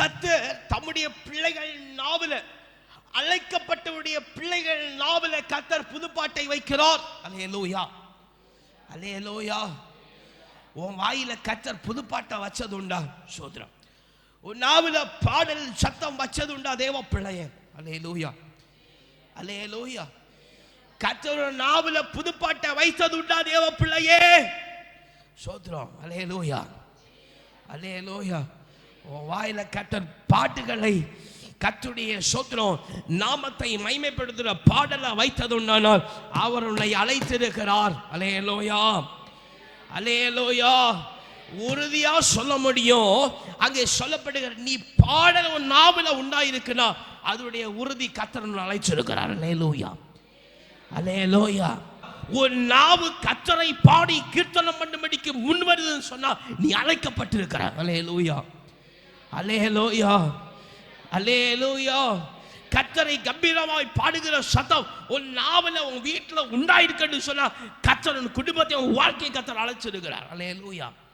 கர்த்தர் தம்முடைய பிள்ளைகள் நாவில, அழைக்கப்பட்டவருடைய பிள்ளைகள் நாவில கர்த்தர் புதுப்பாட்டை வைக்கிறார். அல்லேலூயா, அல்லேலூயா. உன் வாயில கர்த்தர் புதுப்பாட்டை வச்சது உண்டா? சோதரம். உன் நாவில பாடல் சத்தம் வச்சது உண்டா தேவ பிள்ளையே? அல்லேலூயா, அல்லேலூயா. கர்த்தர் நாவில புதுப்பாட்டை வைத்தது உண்டா தேவ பிள்ளையே? சோதரம். அல்லேலூயா, அல்லேலூயா. உன் வாயில கர்த்தர் பாட்டுகளை, கர்த்தருடைய சோத்திரம் நாமத்தை மைமைப்படுத்துகிற பாடலை வைத்ததுண்டானால் அவர் உன்னை அழைத்திருக்கிறார். அல்லேலூயா, அல்லேலூயா. உறுதியா சொல்ல முடியும். அங்கே சொல்லப்படுகிற நீ பாடல் உன் நாவில உண்டாயிருக்குன்னா அதனுடைய உறுதி கர்த்தர் உன்னை அழைச்சிருக்கிறார். அல்லேலூயா, அல்லேலூயா. உன் நாவு கர்த்தரை பாடி கீர்த்தனம் பண்ணும்படிக்கு முன் வருதுன்னு சொன்னா நீ அழைக்கப்பட்டிருக்கிறார். அல்லேலூயா, அல்லேலூயா, அல்லேலூயா. கர்த்தரை கம்பீரமாய் பாடுகிற சத்தம் உன் நாவல உன் வீட்டில் உண்டாயிருக்குன்னு சொன்னா கர்த்தர் உன் குடும்பத்தை, உன் வாழ்க்கையை கர்த்தர் அழைச்சிருக்கிறார். அல்லேலூயா.